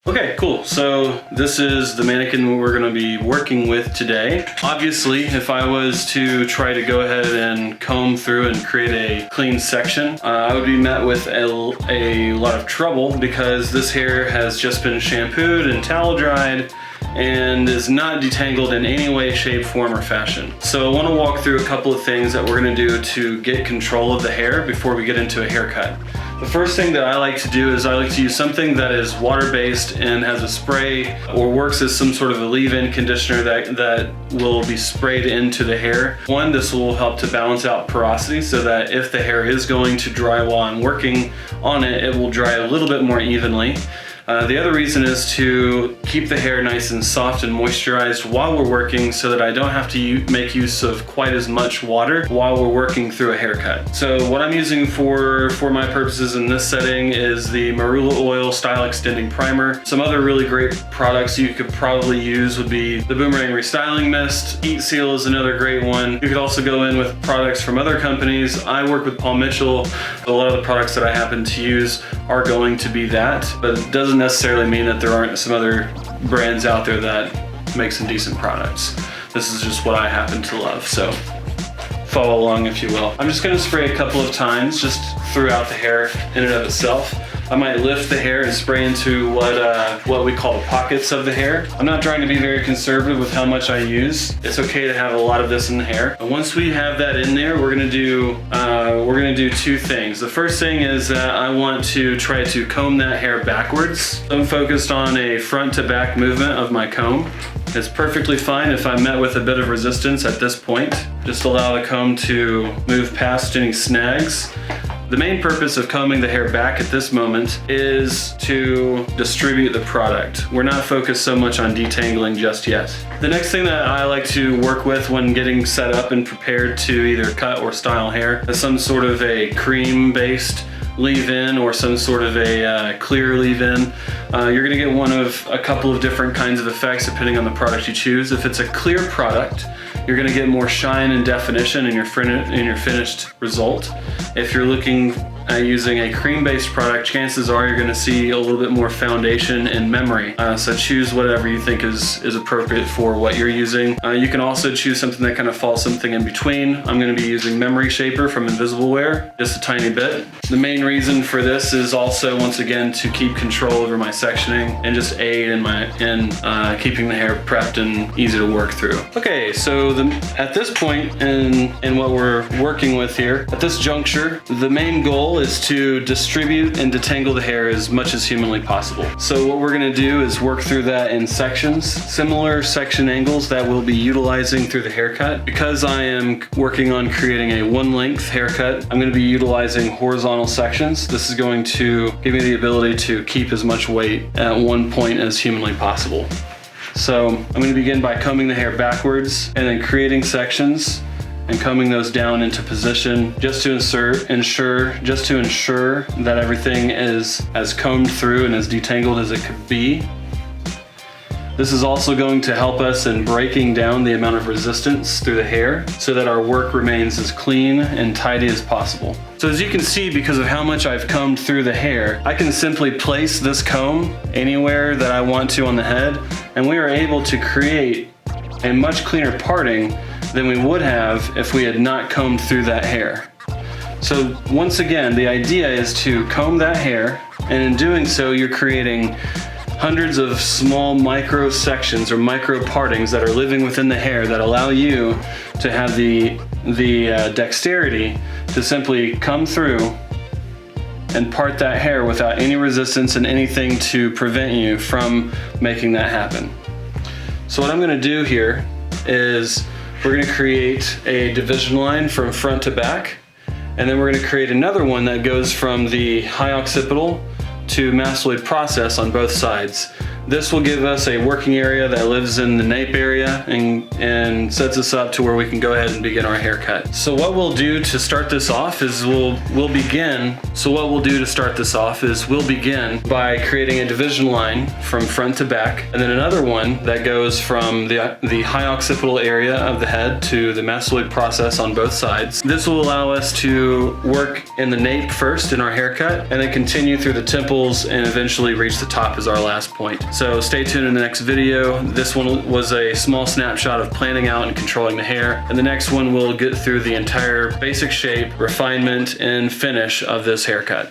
Okay, cool. So this is the mannequin we're gonna be working with today. Obviously, if I was to try to go ahead and comb through and create a clean section, I would be met with a lot of trouble because this hair has just been shampooed and towel dried and is not detangled in any way, shape, form, or fashion. So I want to walk through a couple of things that we're going to do to get control of the hair before we get into a haircut. The first thing that I like to do is I like to use something that is water-based and has a spray or works as some sort of a leave-in conditioner that will be sprayed into the hair. One, this will help to balance out porosity so that if the hair is going to dry while I'm working on it, it will dry a little bit more evenly. The other reason is to keep the hair nice and soft and moisturized while we're working so that I don't have to make use of quite as much water while we're working through a haircut. So what I'm using for my purposes in this setting is the Marula Oil Style Extending Primer. Some other really great products you could probably use would be the Boomerang Restyling Mist. Heat Seal is another great one. You could also go in with products from other companies. I work with Paul Mitchell. A lot of the products that I happen to use are going to be that, but it doesn't necessarily mean that there aren't some other brands out there that make some decent products. This is just what I happen to love, so follow along if you will. I'm just gonna spray a couple of times just throughout the hair in and of itself. I might lift the hair and spray into what we call the pockets of the hair. I'm not trying to be very conservative with how much I use. It's okay to have a lot of this in the hair. And once we have that in there, we're gonna do two things. The first thing is that I want to try to comb that hair backwards. I'm focused on a front to back movement of my comb. It's perfectly fine if I'm met with a bit of resistance at this point. Just allow the comb to move past any snags. The main purpose of combing the hair back at this moment is to distribute the product. We're not focused so much on detangling just yet. The next thing that I like to work with when getting set up and prepared to either cut or style hair is some sort of a cream-based leave-in or some sort of a clear leave-in. You're gonna get one of a couple of different kinds of effects depending on the product you choose. If it's a clear product, you're gonna get more shine and definition in your finished result. If you're looking at using a cream-based product, chances are you're gonna see a little bit more foundation and memory. So choose whatever you think is appropriate for what you're using. You can also choose something that kind of falls something in between. I'm gonna be using Memory Shaper from Invisible Wear, just a tiny bit. The main reason for this is also, once again, to keep control over my sectioning and just aid in keeping the hair prepped and easy to work through. Okay, so at this point in what we're working with here, at this juncture, the main goal is to distribute and detangle the hair as much as humanly possible. So what we're gonna do is work through that in sections, similar section angles that we'll be utilizing through the haircut. Because I am working on creating a one length haircut, I'm gonna be utilizing horizontal sections. This is going to give me the ability to keep as much weight at one point as humanly possible. So I'm going to begin by combing the hair backwards and then creating sections and combing those down into position just to ensure that everything is as combed through and as detangled as it could be. This is also going to help us in breaking down the amount of resistance through the hair so that our work remains as clean and tidy as possible. So as you can see, because of how much I've combed through the hair, I can simply place this comb anywhere that I want to on the head, and we are able to create a much cleaner parting than we would have if we had not combed through that hair. So once again, the idea is to comb that hair, and in doing so, you're creating hundreds of small micro sections or micro partings that are living within the hair that allow you to have the dexterity to simply come through and part that hair without any resistance and anything to prevent you from making that happen. So what I'm gonna do here is we're gonna create a division line from front to back, and then we're gonna create another one that goes from the high occipital to mastoid process on both sides. This will give us a working area that lives in the nape area and sets us up to where we can go ahead and begin our haircut. So what we'll do to start this off is we'll begin by creating a division line from front to back, and then another one that goes from the high occipital area of the head to the mastoid process on both sides. This will allow us to work in the nape first in our haircut, and then continue through the temples and eventually reach the top as our last point. So stay tuned in the next video. This one was a small snapshot of planning out and controlling the hair, and the next one will get through the entire basic shape, refinement, and finish of this haircut.